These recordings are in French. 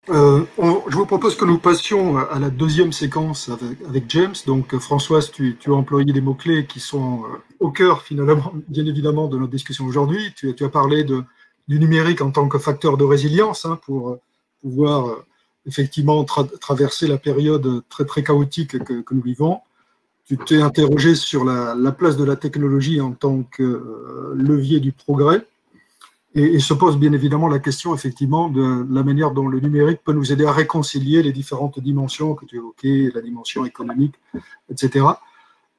Je vous propose que nous passions à la deuxième séquence avec James. Donc, Françoise, tu as employé des mots-clés qui sont au cœur, finalement, bien évidemment, de notre discussion aujourd'hui. Tu as parlé du numérique en tant que facteur de résilience, hein, pour pouvoir effectivement traverser la période très, très chaotique que nous vivons. Tu t'es interrogé sur la place de la technologie en tant que levier du progrès. Et se pose bien évidemment la question, effectivement, de la manière dont le numérique peut nous aider à réconcilier les différentes dimensions que tu évoquais, la dimension économique, etc.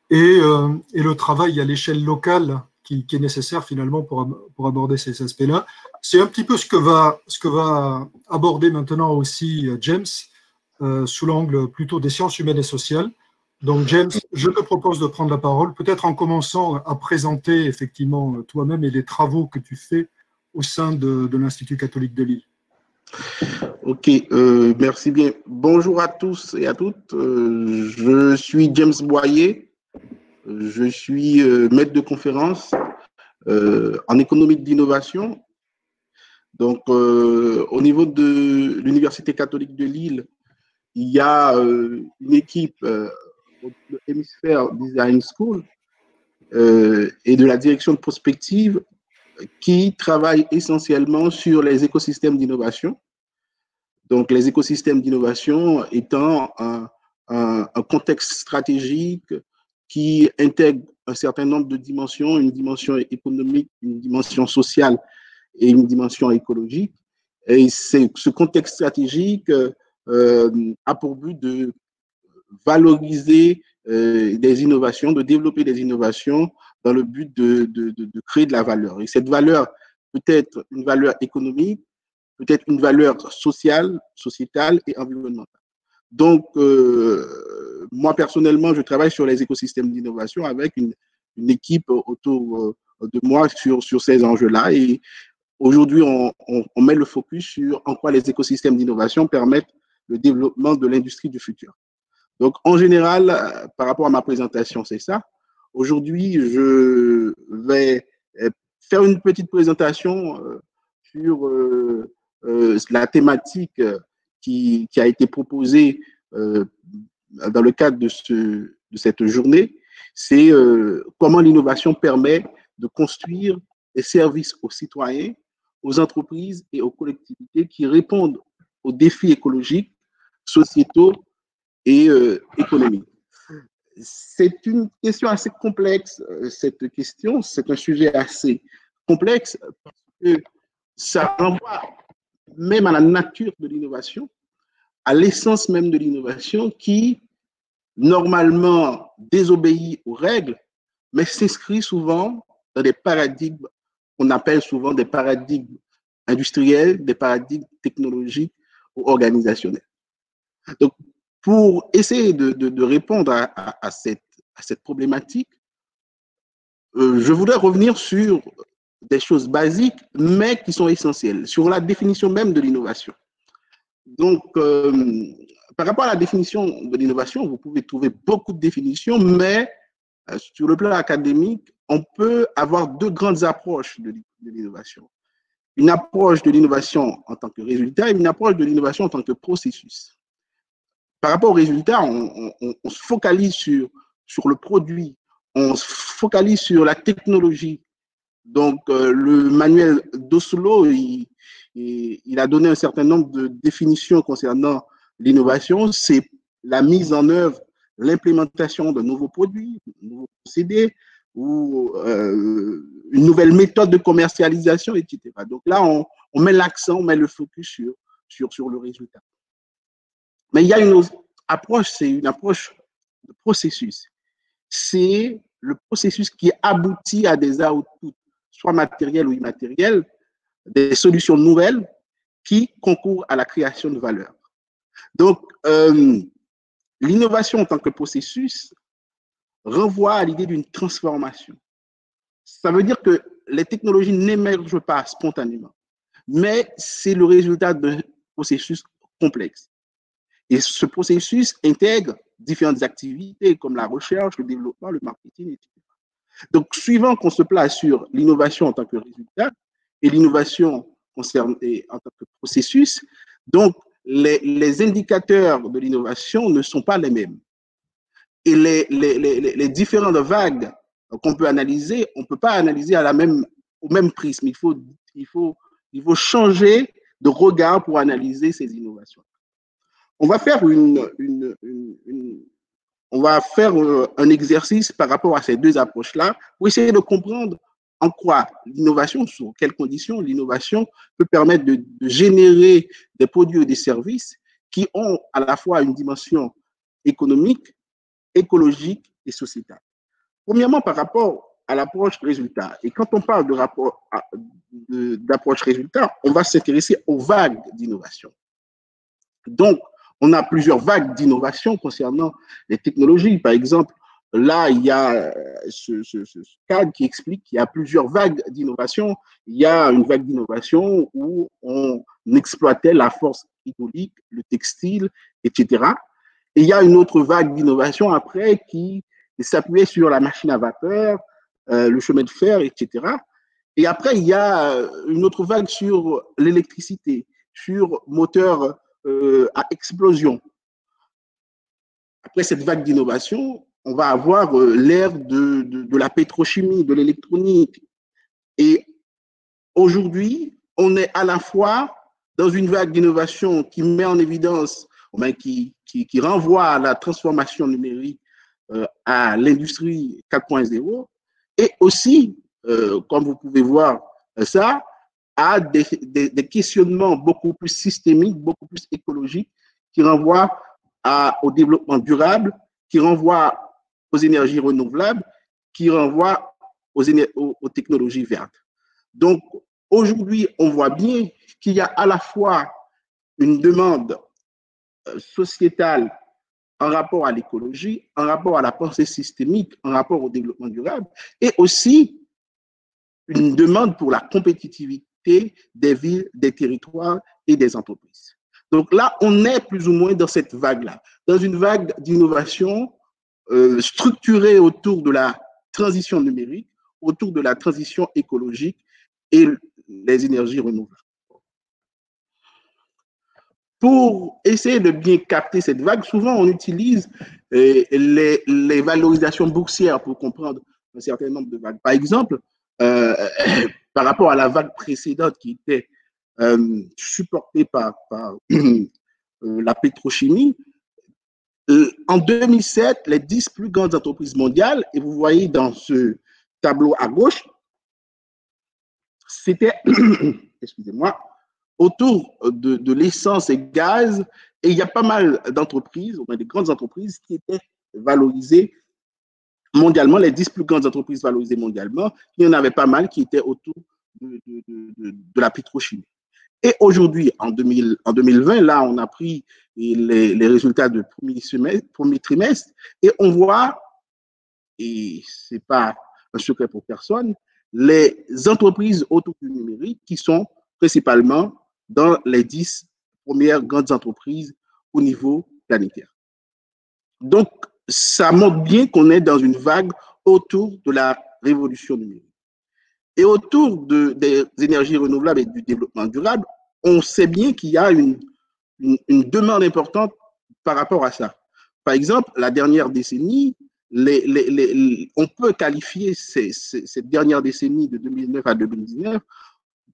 Et le travail à l'échelle locale qui est nécessaire finalement pour aborder ces aspects-là. C'est un petit peu ce que va aborder maintenant aussi James, sous l'angle plutôt des sciences humaines et sociales. Donc James, je te propose de prendre la parole, peut-être en commençant à présenter effectivement toi-même et les travaux que tu fais au sein de l'Institut catholique de Lille. Ok, merci bien. Bonjour à tous et à toutes. Je suis James Boyer. Je suis maître de conférence en économie d'innovation. Donc, au niveau de l'Université catholique de Lille, il y a une équipe de Hémisphère Design School et de la direction de prospective qui travaille essentiellement sur les écosystèmes d'innovation. Donc, les écosystèmes d'innovation étant un contexte stratégique qui intègre un certain nombre de dimensions, une dimension économique, une dimension sociale et une dimension écologique. Et ce contexte stratégique a pour but de valoriser des innovations, de développer des innovations dans le but de créer de la valeur. Et cette valeur peut être une valeur économique, peut-être une valeur sociale, sociétale et environnementale. Donc, moi, personnellement, je travaille sur les écosystèmes d'innovation avec une équipe autour de moi sur ces enjeux-là. Et aujourd'hui, on met le focus sur en quoi les écosystèmes d'innovation permettent le développement de l'industrie du futur. Donc, en général, par rapport à ma présentation, c'est ça. Aujourd'hui, je vais faire une petite présentation sur la thématique qui a été proposée dans le cadre de cette journée. C'est comment l'innovation permet de construire des services aux citoyens, aux entreprises et aux collectivités qui répondent aux défis écologiques, sociétaux et économique. C'est une question assez complexe, cette question, c'est un sujet assez complexe parce que ça renvoie même à la nature de l'innovation, à l'essence même de l'innovation qui, normalement, désobéit aux règles, mais s'inscrit souvent dans des paradigmes qu'on appelle souvent des paradigmes industriels, des paradigmes technologiques ou organisationnels. Donc, pour essayer de répondre à cette problématique, je voudrais revenir sur des choses basiques, mais qui sont essentielles, sur la définition même de l'innovation. Donc, par rapport à la définition de l'innovation, vous pouvez trouver beaucoup de définitions, mais sur le plan académique, on peut avoir deux grandes approches de l'innovation. Une approche de l'innovation en tant que résultat et une approche de l'innovation en tant que processus. Par rapport aux résultats, on se focalise sur le produit, on se focalise sur la technologie. Donc, le manuel d'Oslo, il a donné un certain nombre de définitions concernant l'innovation. C'est la mise en œuvre, l'implémentation de nouveaux produits, de nouveaux procédés ou une nouvelle méthode de commercialisation, etc. Donc là, on met l'accent, on met le focus sur le résultat. Mais il y a une autre approche, c'est une approche de processus. C'est le processus qui aboutit à des outputs, soit matériels ou immatériels, des solutions nouvelles qui concourent à la création de valeur. Donc, l'innovation en tant que processus renvoie à l'idée d'une transformation. Ça veut dire que les technologies n'émergent pas spontanément, mais c'est le résultat d'un processus complexe. Et ce processus intègre différentes activités comme la recherche, le développement, le marketing, etc. Donc, suivant qu'on se place sur l'innovation en tant que résultat et l'innovation en tant que processus, donc les indicateurs de l'innovation ne sont pas les mêmes. Et les différentes vagues qu'on peut analyser, on ne peut pas analyser au même prisme. Il faut changer de regard pour analyser ces innovations. On va faire un exercice par rapport à ces deux approches-là pour essayer de comprendre en quoi l'innovation, sous quelles conditions l'innovation peut permettre de générer des produits ou des services qui ont à la fois une dimension économique, écologique et sociétale. Premièrement, par rapport à l'approche résultat. Et quand on parle d'approche résultat, on va s'intéresser aux vagues d'innovation. Donc, on a plusieurs vagues d'innovation concernant les technologies. Par exemple, là, il y a ce cadre qui explique qu'il y a plusieurs vagues d'innovation. Il y a une vague d'innovation où on exploitait la force hydraulique, le textile, etc. Et il y a une autre vague d'innovation après qui s'appuyait sur la machine à vapeur, le chemin de fer, etc. Et après, il y a une autre vague sur l'électricité, sur moteur à explosion. Après cette vague d'innovation, on va avoir l'ère de la pétrochimie, de l'électronique. Et aujourd'hui, on est à la fois dans une vague d'innovation qui met en évidence, qui renvoie à la transformation numérique, à l'industrie 4.0, et aussi, comme vous pouvez voir ça, à des questionnements beaucoup plus systémiques, beaucoup plus écologiques, qui renvoient au développement durable, qui renvoient aux énergies renouvelables, qui renvoient aux technologies vertes. Donc, aujourd'hui, on voit bien qu'il y a à la fois une demande sociétale en rapport à l'écologie, en rapport à la pensée systémique, en rapport au développement durable, et aussi une demande pour la compétitivité des villes, des territoires et des entreprises. Donc là, on est plus ou moins dans cette vague-là, dans une vague d'innovation structurée autour de la transition numérique, autour de la transition écologique et les énergies renouvelables. Pour essayer de bien capter cette vague, souvent on utilise les valorisations boursières pour comprendre un certain nombre de vagues. Par exemple, par rapport à la vague précédente qui était supportée par la pétrochimie, en 2007, les 10 plus grandes entreprises mondiales, et vous voyez dans ce tableau à gauche, c'était, excusez-moi, autour de l'essence et gaz, et il y a pas mal d'entreprises, des grandes entreprises qui étaient valorisées mondialement, les 10 plus grandes entreprises valorisées mondialement, il y en avait pas mal qui étaient autour de la pétrochimie. Et aujourd'hui, en 2020, là, on a pris les résultats du premier trimestre, et on voit, et ce n'est pas un secret pour personne, les entreprises autour du numérique qui sont principalement dans les 10 premières grandes entreprises au niveau planétaire. Donc, ça montre bien qu'on est dans une vague autour de la révolution numérique. Et autour des énergies renouvelables et du développement durable, on sait bien qu'il y a une demande importante par rapport à ça. Par exemple, la dernière décennie, on peut qualifier cette dernière décennie de 2009 à 2019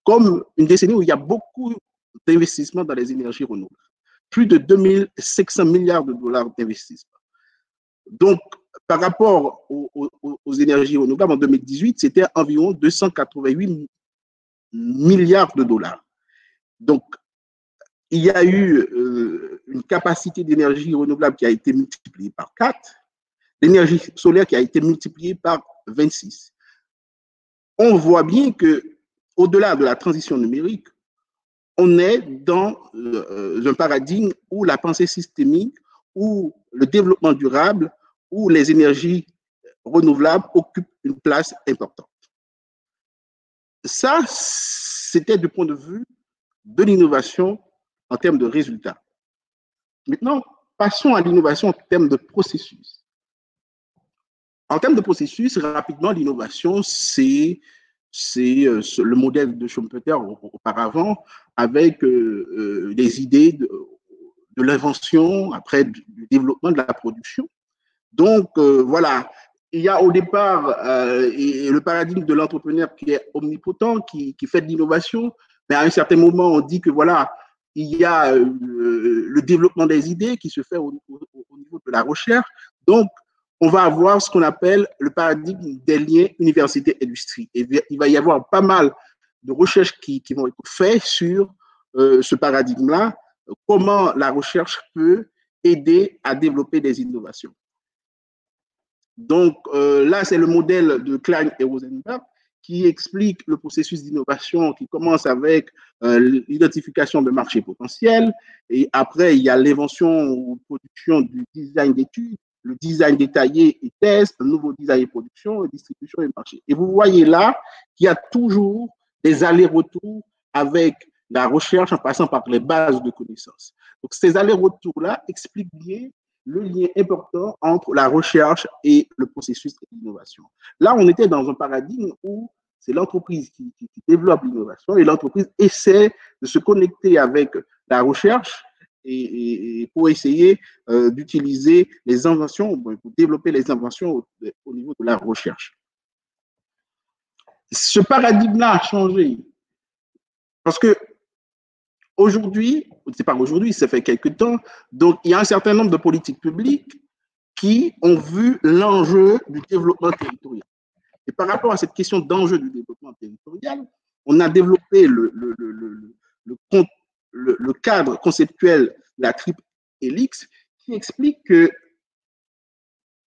comme une décennie où il y a beaucoup d'investissements dans les énergies renouvelables. Plus de 2500 milliards de dollars d'investissements. Donc, par rapport aux énergies renouvelables, en 2018, c'était environ 288 milliards de dollars. Donc, il y a eu une capacité d'énergie renouvelable qui a été multipliée par 4, l'énergie solaire qui a été multipliée par 26. On voit bien qu'au-delà de la transition numérique, on est dans un paradigme où la pensée systémique, où le développement durable, où les énergies renouvelables occupent une place importante. Ça, c'était du point de vue de l'innovation en termes de résultats. Maintenant, passons à l'innovation en termes de processus. En termes de processus, rapidement, l'innovation, c'est le modèle de Schumpeter auparavant, avec des idées de l'invention, après du développement de la production. Donc, voilà, il y a au départ le paradigme de l'entrepreneur qui est omnipotent, qui fait de l'innovation, mais à un certain moment, on dit que voilà, il y a le développement des idées qui se fait au niveau de la recherche. Donc, on va avoir ce qu'on appelle le paradigme des liens université-industrie. Et il va y avoir pas mal de recherches qui vont être faites sur ce paradigme-là, comment la recherche peut aider à développer des innovations. Donc là, c'est le modèle de Klein et Rosenberg qui explique le processus d'innovation qui commence avec l'identification de marchés potentiels, et après, il y a l'invention ou production du design d'études, le design détaillé et test, le nouveau design et production, distribution et marché. Et vous voyez là qu'il y a toujours des allers-retours avec la recherche en passant par les bases de connaissances. Donc, ces allers-retours-là expliquent bien le lien important entre la recherche et le processus d'innovation. Là, on était dans un paradigme où c'est l'entreprise qui développe l'innovation et l'entreprise essaie de se connecter avec la recherche et pour essayer d'utiliser les inventions, pour développer les inventions au niveau de la recherche. Ce paradigme-là a changé parce que aujourd'hui, c'est pas aujourd'hui, ça fait quelques temps, donc il y a un certain nombre de politiques publiques qui ont vu l'enjeu du développement territorial. Et par rapport à cette question d'enjeu du développement territorial, on a développé le cadre conceptuel de la triple hélice qui explique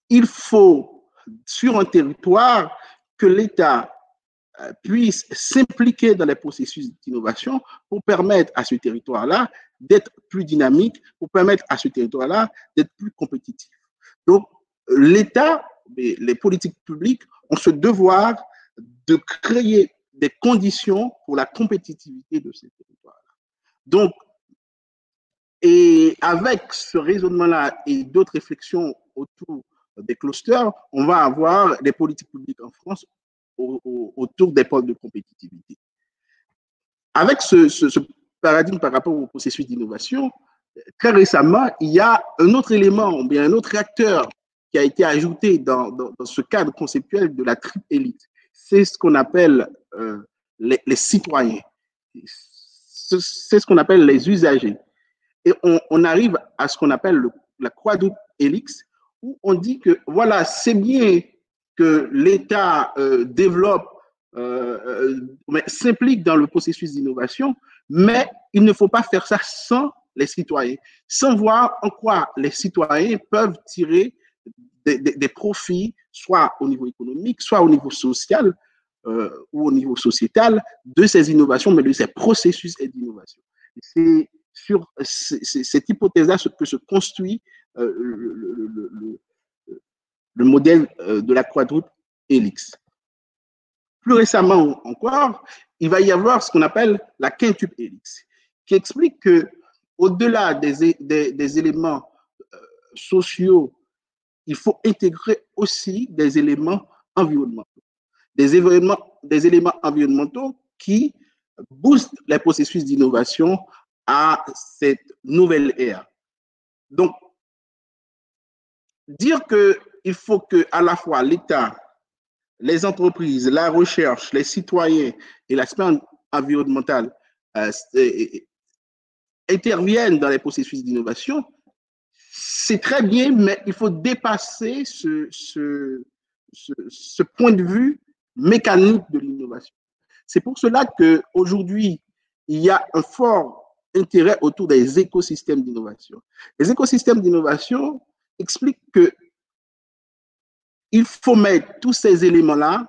qu'il faut, sur un territoire, que l'État puisse s'impliquer dans les processus d'innovation pour permettre à ce territoire-là d'être plus dynamique, pour permettre à ce territoire-là d'être plus compétitif. Donc, l'État, les politiques publiques ont ce devoir de créer des conditions pour la compétitivité de ces territoires-là. Donc, et avec ce raisonnement-là et d'autres réflexions autour des clusters, on va avoir des politiques publiques en France autour des pôles de compétitivité. Avec ce paradigme par rapport au processus d'innovation, très récemment, il y a un autre élément, bien un autre acteur qui a été ajouté dans ce cadre conceptuel de la triple élite. C'est ce qu'on appelle les citoyens. C'est ce qu'on appelle les usagers. Et on arrive à ce qu'on appelle la quadruple hélice, où on dit que voilà, c'est bien que l'État développe, s'implique dans le processus d'innovation, mais il ne faut pas faire ça sans les citoyens, sans voir en quoi les citoyens peuvent tirer des profits, soit au niveau économique, soit au niveau social ou au niveau sociétal, de ces innovations, mais de ces processus d'innovation. C'est sur cette hypothèse-là que se construit le modèle de la quadruple hélice. Plus récemment encore, il va y avoir ce qu'on appelle la quintuple hélice, qui explique que au-delà des éléments sociaux, il faut intégrer aussi des éléments environnementaux. Des éléments environnementaux qui boostent les processus d'innovation à cette nouvelle ère. Donc, dire qu'il faut que à la fois l'État, les entreprises, la recherche, les citoyens et l'aspect environnemental interviennent dans les processus d'innovation, c'est très bien, mais il faut dépasser ce point de vue mécanique de l'innovation. C'est pour cela qu'aujourd'hui, il y a un fort intérêt autour des écosystèmes d'innovation. Les écosystèmes d'innovation expliquent qu'il faut mettre tous ces éléments-là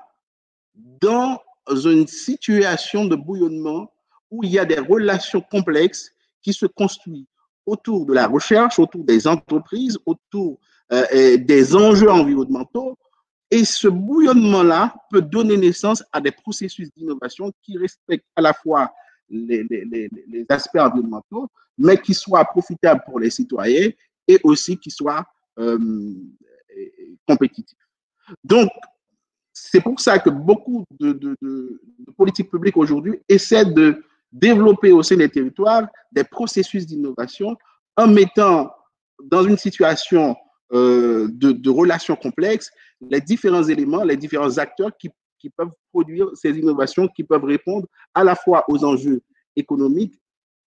dans une situation de bouillonnement où il y a des relations complexes qui se construisent autour de la recherche, autour des entreprises, autour des enjeux environnementaux. Et ce bouillonnement-là peut donner naissance à des processus d'innovation qui respectent à la fois les aspects environnementaux, mais qui soient profitables pour les citoyens et aussi qui soient compétitifs. Donc, c'est pour ça que beaucoup de politiques publiques aujourd'hui essaient de développer au sein des territoires des processus d'innovation en mettant dans une situation de relations complexes les différents éléments, les différents acteurs qui peuvent produire ces innovations, qui peuvent répondre à la fois aux enjeux économiques,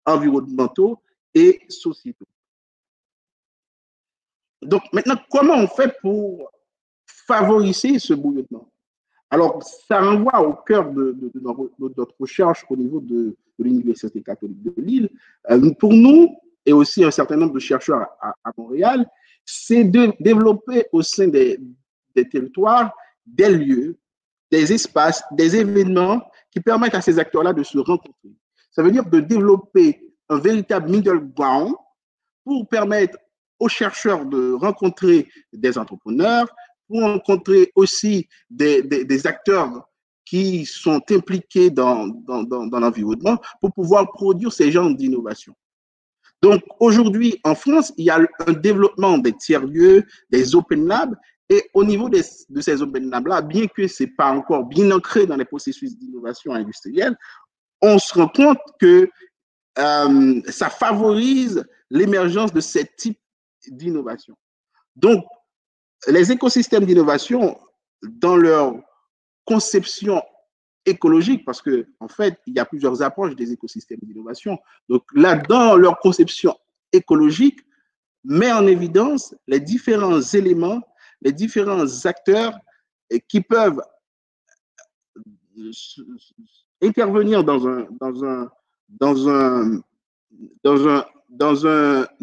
environnementaux et sociétaux. Donc maintenant, comment on fait pour favoriser ce bouillonnement? Alors, ça renvoie au cœur de notre recherche au niveau de l'Université catholique de Lille. Pour nous, et aussi un certain nombre de chercheurs à Montréal, c'est de développer au sein des territoires des lieux, des espaces, des événements qui permettent à ces acteurs-là de se rencontrer. Ça veut dire de développer un véritable middle ground pour permettre aux chercheurs de rencontrer des entrepreneurs, pour rencontrer aussi des acteurs qui sont impliqués dans l'environnement pour pouvoir produire ces genres d'innovation. Donc aujourd'hui, en France, il y a un développement des tiers-lieux, des open labs, et au niveau de ces open labs-là, bien que ce n'est pas encore bien ancré dans les processus d'innovation industrielle, on se rend compte que ça favorise l'émergence de ce type d'innovation. Donc, les écosystèmes d'innovation, dans leur conception écologique, parce qu'en fait, il y a plusieurs approches des écosystèmes d'innovation. Donc là, dans leur conception écologique, met en évidence les différents éléments, les différents acteurs qui peuvent intervenir dans un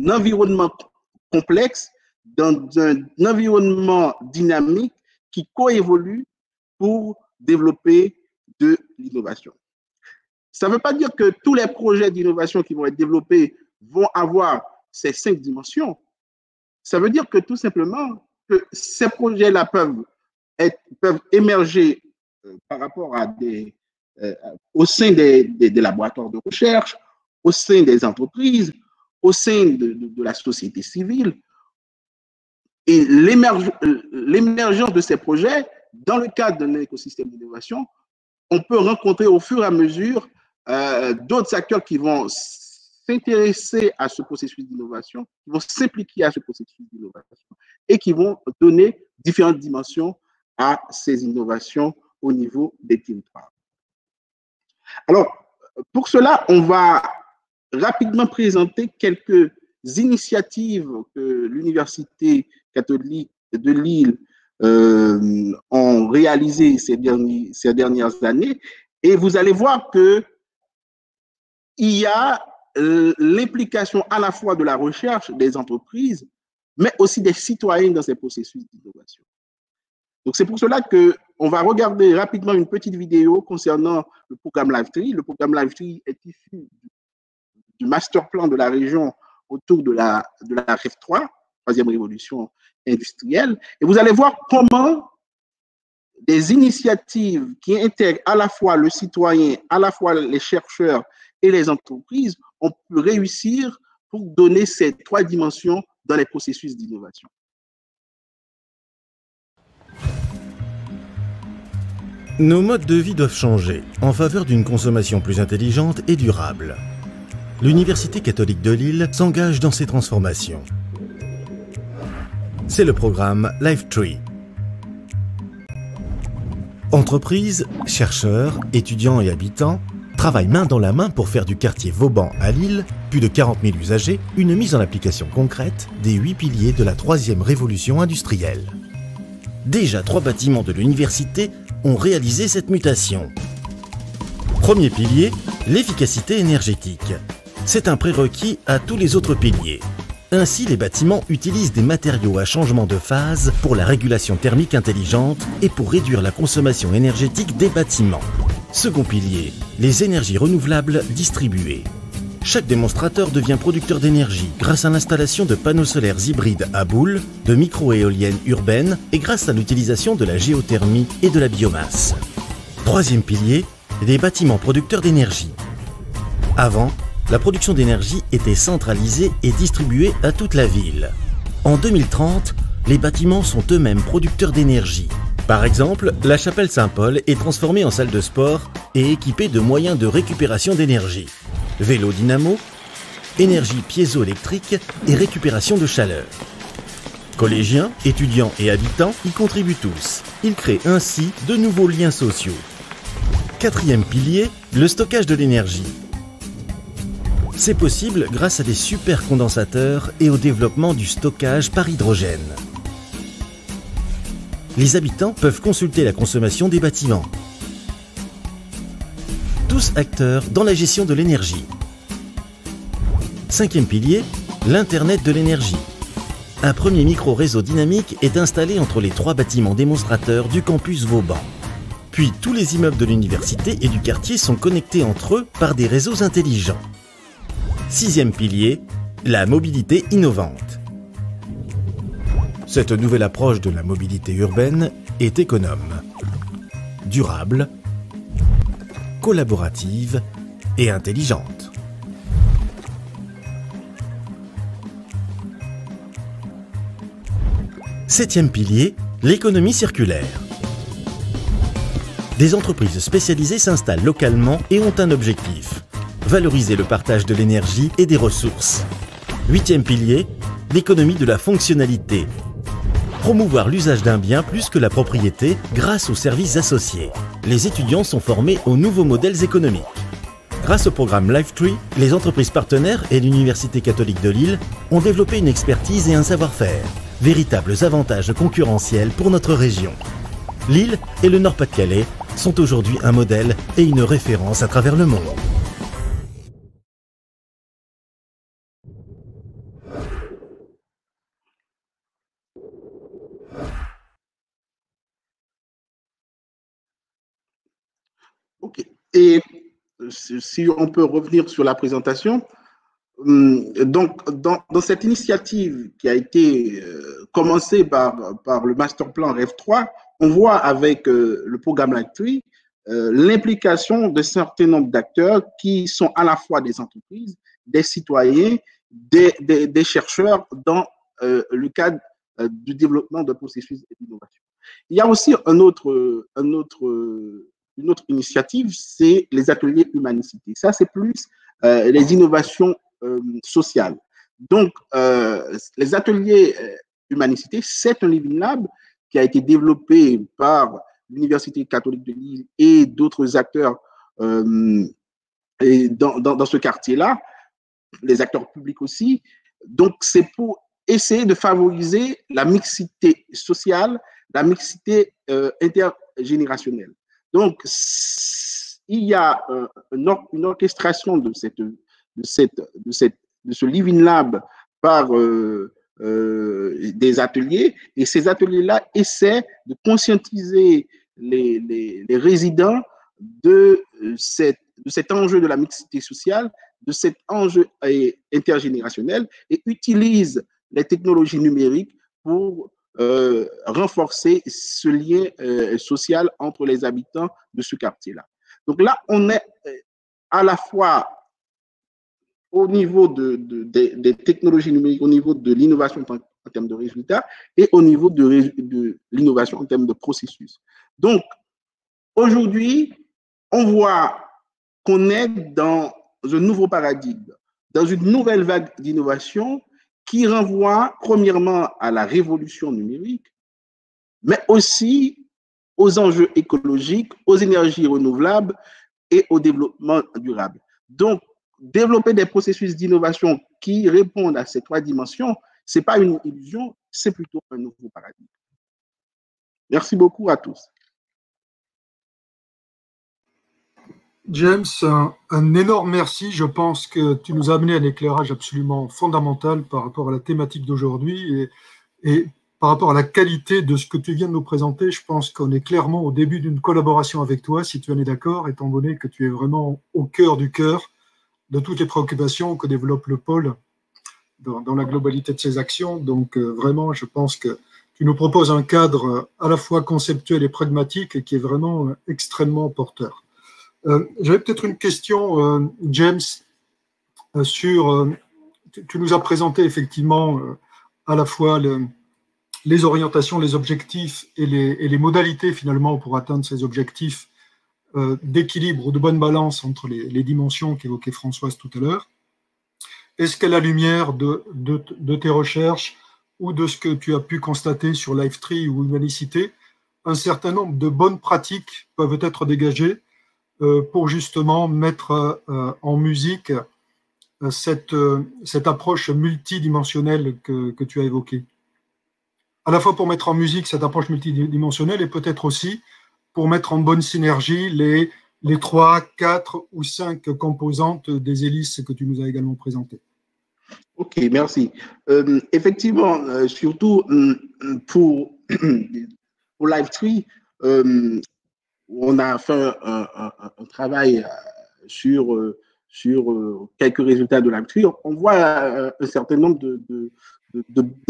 environnement complexe, dans un environnement dynamique qui coévolue pour développer de l'innovation. Ça ne veut pas dire que tous les projets d'innovation qui vont être développés vont avoir ces 5 dimensions. Ça veut dire que tout simplement, que ces projets-là peuvent émerger par rapport à au sein des laboratoires de recherche, au sein des entreprises, au sein de la société civile. Et l'émergence de ces projets, dans le cadre d'un écosystème d'innovation, on peut rencontrer au fur et à mesure d'autres acteurs qui vont s'intéresser à ce processus d'innovation, qui vont s'impliquer à ce processus d'innovation et qui vont donner différentes dimensions à ces innovations au niveau des territoires. Alors, pour cela, on va rapidement présenter quelques initiatives que l'Université catholique de Lille ont réalisées ces dernières années. Et vous allez voir qu'il y a l'implication à la fois de la recherche des entreprises, mais aussi des citoyens dans ces processus d'innovation. Donc, c'est pour cela qu'on va regarder rapidement une petite vidéo concernant le programme LiveTree. Le programme LiveTree est issu du master plan de la région autour de la REF3, troisième révolution industrielle. Et vous allez voir comment des initiatives qui intègrent à la fois le citoyen, à la fois les chercheurs et les entreprises, ont pu réussir pour donner ces 3 dimensions dans les processus d'innovation. Nos modes de vie doivent changer en faveur d'une consommation plus intelligente et durable. L'Université catholique de Lille s'engage dans ces transformations. C'est le programme LiveTree. Entreprises, chercheurs, étudiants et habitants travaillent main dans la main pour faire du quartier Vauban à Lille, plus de 40 000 usagers, une mise en application concrète des 8 piliers de la troisième révolution industrielle. Déjà 3 bâtiments de l'université ont réalisé cette mutation. Premier pilier, l'efficacité énergétique. C'est un prérequis à tous les autres piliers. Ainsi, les bâtiments utilisent des matériaux à changement de phase pour la régulation thermique intelligente et pour réduire la consommation énergétique des bâtiments. Second pilier, les énergies renouvelables distribuées. Chaque démonstrateur devient producteur d'énergie grâce à l'installation de panneaux solaires hybrides à boules, de micro-éoliennes urbaines et grâce à l'utilisation de la géothermie et de la biomasse. Troisième pilier, les bâtiments producteurs d'énergie. Avant, la production d'énergie était centralisée et distribuée à toute la ville. En 2030, les bâtiments sont eux-mêmes producteurs d'énergie. Par exemple, la chapelle Saint-Paul est transformée en salle de sport et équipée de moyens de récupération d'énergie. Vélo dynamo, énergie piézoélectrique et récupération de chaleur. Collégiens, étudiants et habitants y contribuent tous. Ils créent ainsi de nouveaux liens sociaux. Quatrième pilier, le stockage de l'énergie. C'est possible grâce à des supercondensateurs et au développement du stockage par hydrogène. Les habitants peuvent consulter la consommation des bâtiments. Tous acteurs dans la gestion de l'énergie. Cinquième pilier, l'Internet de l'énergie. Un premier micro-réseau dynamique est installé entre les 3 bâtiments démonstrateurs du campus Vauban. Puis tous les immeubles de l'université et du quartier sont connectés entre eux par des réseaux intelligents. Sixième pilier, la mobilité innovante. Cette nouvelle approche de la mobilité urbaine est économe, durable, collaborative et intelligente. Septième pilier, l'économie circulaire. Des entreprises spécialisées s'installent localement et ont un objectif: valoriser le partage de l'énergie et des ressources. Huitième pilier, l'économie de la fonctionnalité. Promouvoir l'usage d'un bien plus que la propriété grâce aux services associés. Les étudiants sont formés aux nouveaux modèles économiques. Grâce au programme LiveTree, les entreprises partenaires et l'Université catholique de Lille ont développé une expertise et un savoir-faire. Véritables avantages concurrentiels pour notre région. Lille et le Nord-Pas-de-Calais sont aujourd'hui un modèle et une référence à travers le monde. OK. Et si on peut revenir sur la présentation, donc dans cette initiative qui a été commencée par le Master Plan REV 3, on voit avec le programme LiveTree l'implication de certains nombres d'acteurs qui sont à la fois des entreprises, des citoyens, des chercheurs dans le cadre du développement de processus d'innovation. Il y a aussi une autre initiative, c'est les ateliers humanicité. Ça, c'est plus les innovations sociales. Donc, les ateliers humanicité, c'est un Living Lab qui a été développé par l'Université catholique de Lille et d'autres acteurs et dans ce quartier-là, les acteurs publics aussi. Donc, c'est pour essayer de favoriser la mixité sociale, la mixité intergénérationnelle. Donc, il y a une orchestration de ce Living Lab par des ateliers, et ces ateliers-là essaient de conscientiser les résidents de cet enjeu de la mixité sociale, de cet enjeu intergénérationnel, et utilisent les technologies numériques pour renforcer ce lien social entre les habitants de ce quartier-là. Donc là, on est à la fois au niveau des technologies numériques, au niveau de l'innovation en termes de résultats et au niveau de l'innovation en termes de processus. Donc, aujourd'hui, on voit qu'on est dans un nouveau paradigme, dans une nouvelle vague d'innovation qui renvoie premièrement à la révolution numérique, mais aussi aux enjeux écologiques, aux énergies renouvelables et au développement durable. Donc, développer des processus d'innovation qui répondent à ces 3 dimensions, ce n'est pas une illusion, c'est plutôt un nouveau paradigme. Merci beaucoup à tous. James, un énorme merci. Je pense que tu nous as amené un éclairage absolument fondamental par rapport à la thématique d'aujourd'hui et par rapport à la qualité de ce que tu viens de nous présenter. Je pense qu'on est clairement au début d'une collaboration avec toi, si tu en es d'accord, étant donné que tu es vraiment au cœur du cœur de toutes les préoccupations que développe le pôle dans la globalité de ses actions. Donc vraiment, je pense que tu nous proposes un cadre à la fois conceptuel et pragmatique et qui est vraiment extrêmement porteur. J'avais peut-être une question, James, sur… tu nous as présenté effectivement à la fois les orientations, les objectifs et les modalités finalement pour atteindre ces objectifs d'équilibre ou de bonne balance entre les dimensions qu'évoquait Françoise tout à l'heure. est-ce qu'à la lumière de tes recherches ou de ce que tu as pu constater sur Livetree ou Humanicité, un certain nombre de bonnes pratiques peuvent être dégagées pour justement mettre en musique cette approche multidimensionnelle que tu as évoquée. À la fois pour mettre en musique cette approche multidimensionnelle et peut-être aussi pour mettre en bonne synergie les 3, 4 ou 5 composantes des hélices que tu nous as également présentées. Ok, merci. Effectivement, surtout pour, pour Livetree, on a fait un travail sur quelques résultats de Livetree. On voit un certain nombre de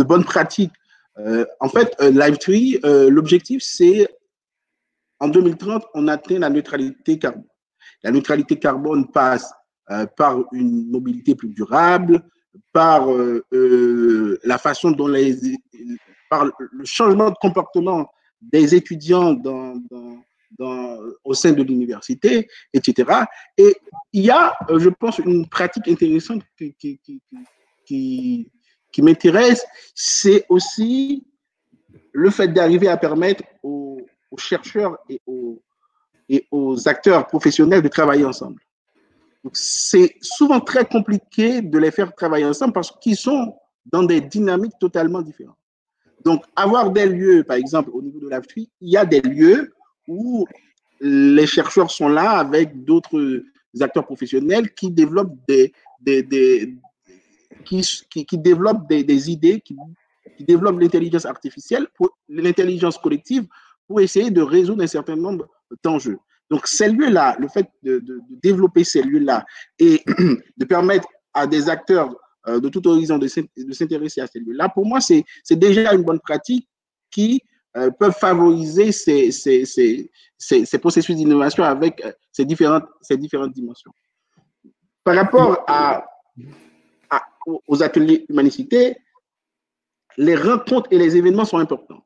bonnes pratiques. En fait, Livetree, l'objectif, c'est en 2030, on atteint la neutralité carbone. La neutralité carbone passe par une mobilité plus durable, par la façon dont par le changement de comportement des étudiants au sein de l'université, etc. Et il y a, je pense, une pratique intéressante qui m'intéresse, c'est aussi le fait d'arriver à permettre aux chercheurs et aux acteurs professionnels de travailler ensemble. C'est souvent très compliqué de les faire travailler ensemble parce qu'ils sont dans des dynamiques totalement différentes. Donc, avoir des lieux, par exemple, au niveau de Livetree, il y a des lieux où les chercheurs sont là avec d'autres acteurs professionnels qui développent qui développent des idées, qui développent l'intelligence artificielle, l'intelligence collective, pour essayer de résoudre un certain nombre d'enjeux. Donc, ces lieux-là, le fait de développer ces lieux-là et de permettre à des acteurs de tout horizon de s'intéresser à ces lieux-là, pour moi, c'est déjà une bonne pratique qui peut favoriser ces processus d'innovation avec ces différentes dimensions. Par rapport aux ateliers humanicité, les rencontres et les événements sont importants.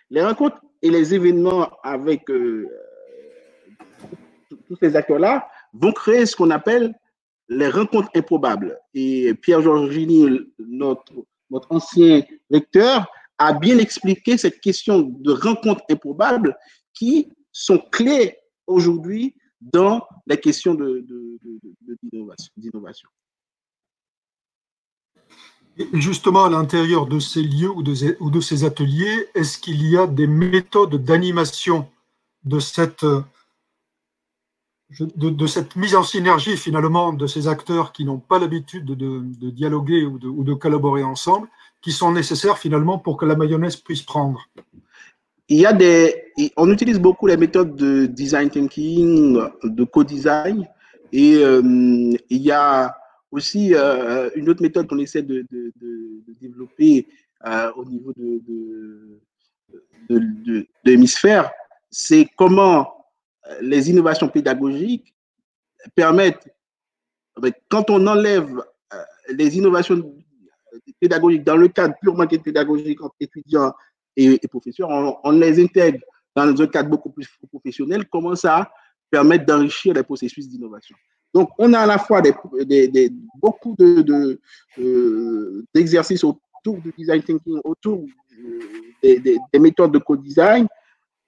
Les rencontres et les événements avec tous ces acteurs-là vont créer ce qu'on appelle les rencontres improbables. Et Pierre Giorgini, notre ancien recteur, a bien expliqué cette question de rencontres improbables qui sont clés aujourd'hui dans les questions d'innovation. Et justement, à l'intérieur de ces lieux ou de ces ateliers, est-ce qu'il y a des méthodes d'animation de cette mise en synergie finalement de ces acteurs qui n'ont pas l'habitude de dialoguer ou de collaborer ensemble, qui sont nécessaires finalement pour que la mayonnaise puisse prendre? On utilise beaucoup les méthodes de design thinking, de co-design, et il y a aussi une autre méthode qu'on essaie de développer au niveau de l'hémisphère, c'est comment les innovations pédagogiques permettent, quand on enlève les innovations pédagogiques dans le cadre purement pédagogique entre étudiants et professeurs, on les intègre dans un cadre beaucoup plus professionnel, comment ça permet d'enrichir les processus d'innovation. Donc, on a à la fois beaucoup d'exercices autour du design thinking, autour des méthodes de co-design,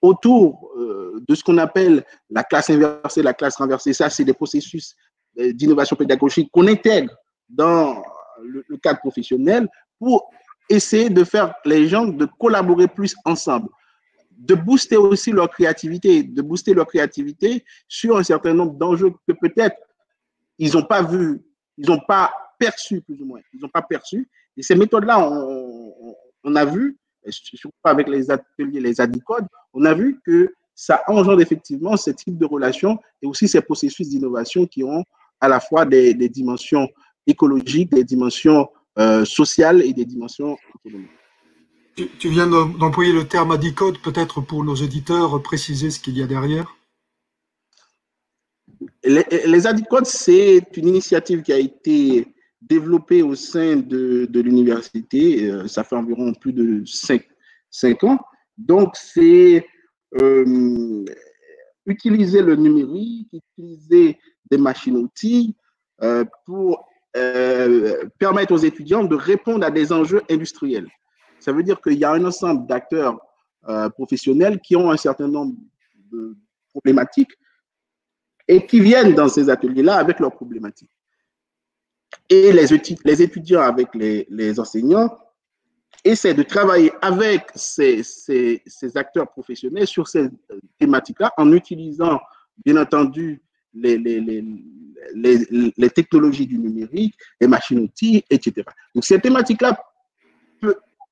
autour de ce qu'on appelle la classe inversée, la classe renversée. Ça, c'est des processus d'innovation pédagogique qu'on intègre dans le cadre professionnel pour essayer de faire les gens de collaborer plus ensemble, de booster aussi leur créativité, sur un certain nombre d'enjeux que peut-être ils n'ont pas vu, ils n'ont pas perçu plus ou moins, ils n'ont pas perçu. Et ces méthodes-là, on a vu, surtout avec les ateliers, les adicodes, on a vu que ça engendre effectivement ce type de relations et aussi ces processus d'innovation qui ont à la fois des dimensions écologiques, des dimensions sociales et des dimensions économiques. Tu viens d'employer le terme adicode, peut-être pour nos auditeurs, préciser ce qu'il y a derrière. Les adicodes, c'est une initiative qui a été développée au sein de l'université. Ça fait environ plus de 5 ans. Donc, c'est utiliser le numérique, utiliser des machines-outils pour permettre aux étudiants de répondre à des enjeux industriels. Ça veut dire qu'il y a un ensemble d'acteurs professionnels qui ont un certain nombre de problématiques et qui viennent dans ces ateliers-là avec leurs problématiques. Et les étudiants avec les enseignants essaient de travailler avec ces acteurs professionnels sur ces thématiques-là en utilisant, bien entendu, les technologies du numérique, les machines-outils, etc. Donc, ces thématiques-là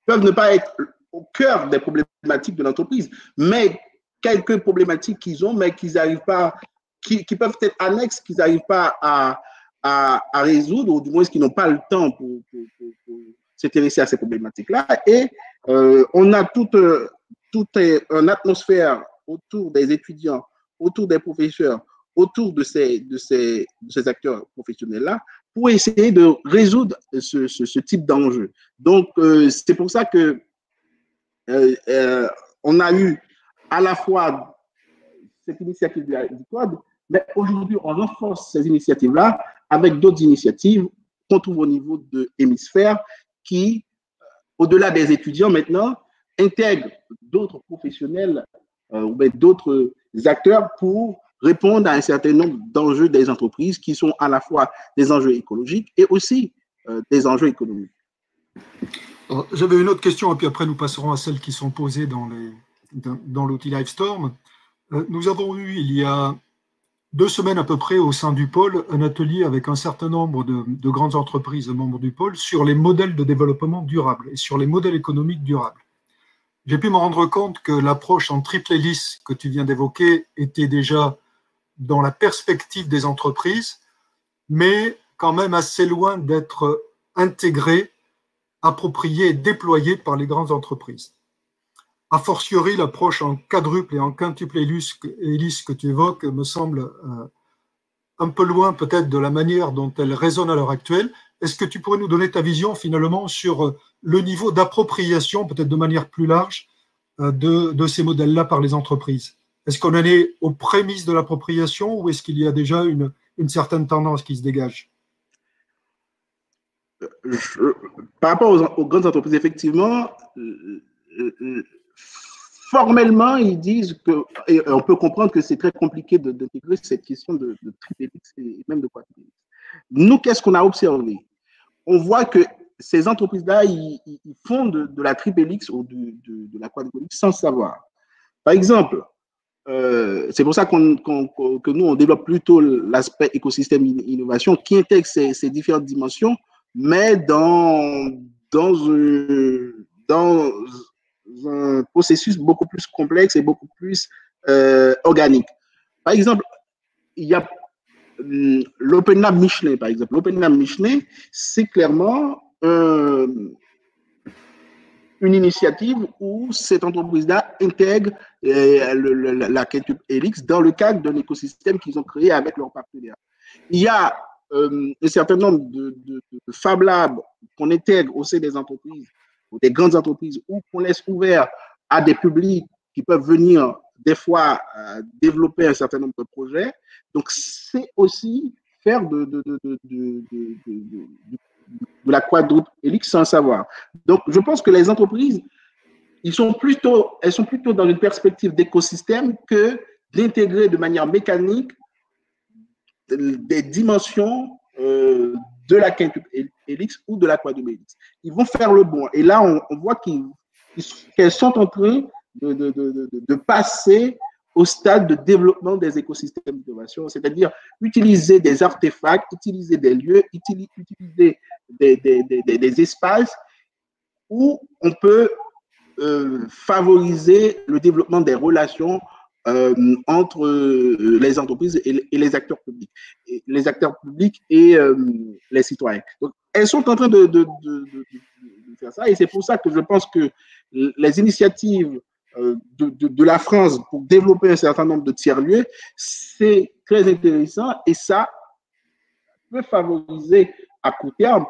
peuvent ne pas être au cœur des problématiques de l'entreprise, mais quelques problématiques qu'ils ont, mais qu'ils n'arrivent pas, qui peuvent être annexes, qu'ils n'arrivent pas à résoudre, ou du moins qu'ils n'ont pas le temps pour s'intéresser à ces problématiques-là. Et on a toute une atmosphère autour des étudiants, autour des professeurs, autour de ces acteurs professionnels-là, pour essayer de résoudre ce type d'enjeu. Donc, c'est pour ça que on a eu à la fois cette initiative du code, mais aujourd'hui, on renforce ces initiatives-là avec d'autres initiatives qu'on trouve au niveau de Hémisphère qui, au-delà des étudiants maintenant, intègrent d'autres professionnels ou d'autres acteurs pour répondre à un certain nombre d'enjeux des entreprises qui sont à la fois des enjeux écologiques et aussi des enjeux économiques. J'avais une autre question, et puis après nous passerons à celles qui sont posées dans l'outil Livestorm. Nous avons eu, il y a 2 semaines à peu près, au sein du pôle, un atelier avec un certain nombre de grandes entreprises membres du pôle sur les modèles de développement durable et sur les modèles économiques durables. J'ai pu me rendre compte que l'approche en triple hélice que tu viens d'évoquer était déjà dans la perspective des entreprises, mais quand même assez loin d'être intégrée, appropriée et déployée par les grandes entreprises. A fortiori, l'approche en quadruple et en quintuple hélice que tu évoques me semble un peu loin peut-être de la manière dont elle résonne à l'heure actuelle. Est-ce que tu pourrais nous donner ta vision finalement sur le niveau d'appropriation, peut-être de manière plus large, de ces modèles-là par les entreprises? Est-ce qu'on en est aux prémices de l'appropriation ou est-ce qu'il y a déjà une certaine tendance qui se dégage? Par rapport aux grandes entreprises, effectivement, formellement, ils disent que, et on peut comprendre que c'est très compliqué d'intégrer cette question de triple hélice et même de quadruple hélice. Nous, qu'est-ce qu'on a observé? On voit que ces entreprises-là, ils font de la triple hélice ou de la quadruple hélice sans savoir. Par exemple, c'est pour ça que nous, on développe plutôt l'aspect écosystème innovation qui intègre ces différentes dimensions, mais dans un processus beaucoup plus complexe et beaucoup plus organique. Par exemple, il y a l'Open Lab Michelin, par exemple. L'Open Lab Michelin, c'est clairement une initiative où cette entreprise-là intègre la quintuple hélice dans le cadre d'un écosystème qu'ils ont créé avec leurs partenaires. Il y a un certain nombre de Fab Labs qu'on intègre au sein des entreprises, ou des grandes entreprises, ou qu'on laisse ouvert à des publics qui peuvent venir des fois développer un certain nombre de projets. Donc, c'est aussi faire de la quadruple hélice sans savoir. Donc, je pense que les entreprises, elles sont plutôt dans une perspective d'écosystème que d'intégrer de manière mécanique des dimensions de la quintuple hélice ou de la quadruple hélice. Ils vont faire le bon. Et là, on voit qu'elles sont en train de passer au stade de développement des écosystèmes d'innovation, c'est-à-dire utiliser des artefacts, utiliser des lieux, utiliser des espaces où on peut favoriser le développement des relations entre les entreprises et les acteurs publics, et les citoyens. Donc, elles sont en train de faire ça, et c'est pour ça que je pense que les initiatives de la France pour développer un certain nombre de tiers-lieux, c'est très intéressant, et ça peut favoriser à court terme,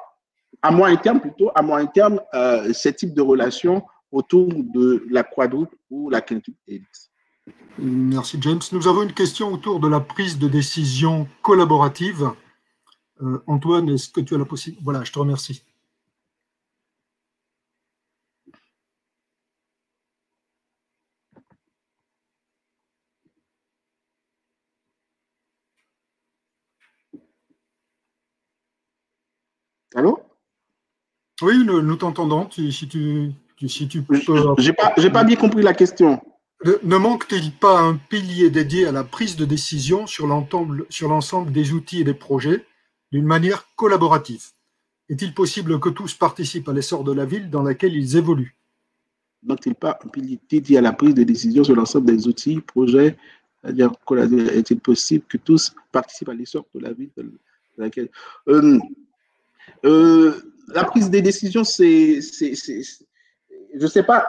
à moyen terme plutôt, ce type de relations autour de la quadruple ou la quintuple hélice. Merci James. Nous avons une question autour de la prise de décision collaborative. Antoine, est-ce que tu as la possibilité? Voilà, je te remercie. Allô? Oui, nous t'entendons. Si tu peux. J'ai pas bien compris la question. Ne manque-t-il pas un pilier dédié à la prise de décision sur l'ensemble des outils et des projets d'une manière collaborative? Est-il possible que tous participent à l'essor de la ville dans laquelle ils évoluent? Manque-t-il pas un pilier dédié à la prise de décision sur l'ensemble des outils, projets, c'est-à-dire est-il possible que tous participent à l'essor de la ville dans laquelle la prise des décisions, je ne sais pas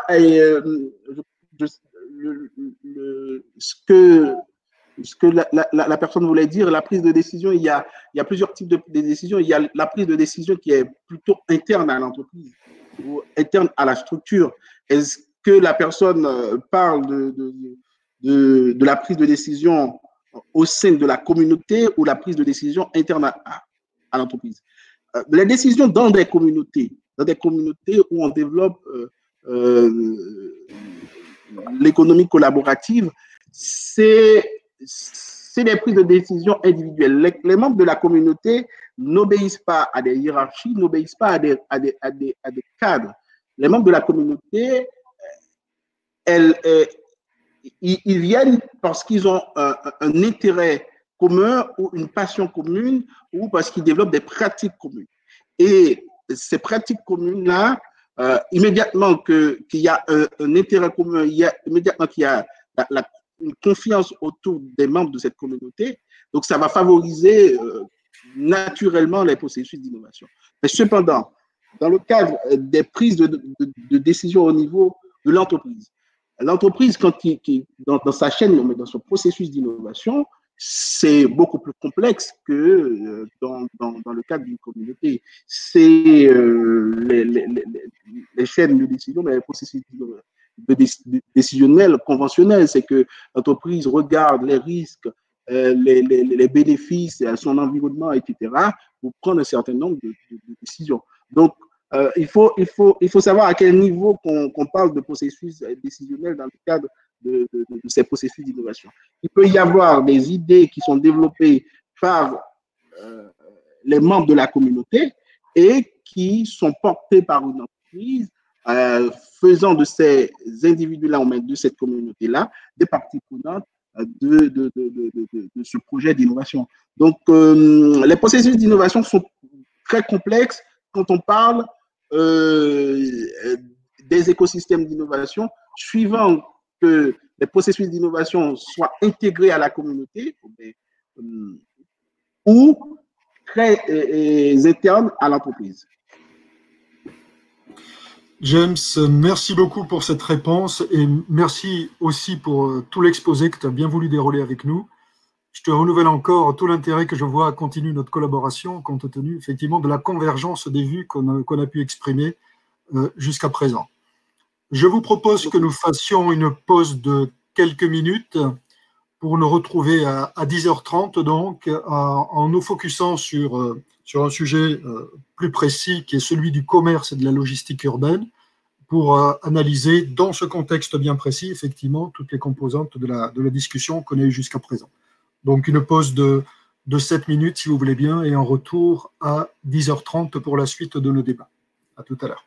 ce que la personne voulait dire. La prise de décision, il y a plusieurs types de décisions. Il y a la prise de décision qui est plutôt interne à l'entreprise ou interne à la structure. Est-ce que la personne parle de la prise de décision au sein de la communauté ou la prise de décision interne à l'entreprise? Les décisions dans des communautés où on développe l'économie collaborative, c'est des prises de décision individuelles. Les membres de la communauté n'obéissent pas à des hiérarchies, n'obéissent pas à des cadres. Les membres de la communauté, ils viennent parce qu'ils ont un intérêt commun ou une passion commune ou parce qu'ils développent des pratiques communes. Et ces pratiques communes-là, immédiatement qu'il y a un intérêt commun, immédiatement qu'il y a une confiance autour des membres de cette communauté, donc ça va favoriser naturellement les processus d'innovation. Mais cependant, dans le cadre des prises de décision au niveau de l'entreprise, quand dans sa chaîne, dans son processus d'innovation, c'est beaucoup plus complexe que dans le cadre d'une communauté. C'est les chaînes de décision, mais les processus décisionnels conventionnels, c'est que l'entreprise regarde les risques, les bénéfices, son environnement, etc., pour prendre un certain nombre de décisions. Donc, il faut savoir à quel niveau qu'on parle de processus décisionnel dans le cadre de ces processus d'innovation. Il peut y avoir des idées qui sont développées par les membres de la communauté et qui sont portées par une entreprise, faisant de ces individus-là, ou même de cette communauté-là, des parties prenantes de ce projet d'innovation. Donc, les processus d'innovation sont très complexes quand on parle des écosystèmes d'innovation, suivant que les processus d'innovation soient intégrés à la communauté ou très internes à l'entreprise. James, merci beaucoup pour cette réponse et merci aussi pour tout l'exposé que tu as bien voulu dérouler avec nous. Je te renouvelle encore tout l'intérêt que je vois à continuer notre collaboration compte tenu effectivement de la convergence des vues qu'on a pu exprimer jusqu'à présent. Je vous propose que nous fassions une pause de quelques minutes pour nous retrouver à 10h30 donc en nous focusant sur un sujet plus précis qui est celui du commerce et de la logistique urbaine pour analyser dans ce contexte bien précis effectivement toutes les composantes de la discussion qu'on a eue jusqu'à présent. Donc une pause de 7 minutes si vous voulez bien et en retour à 10h30 pour la suite de nos débats. À tout à l'heure.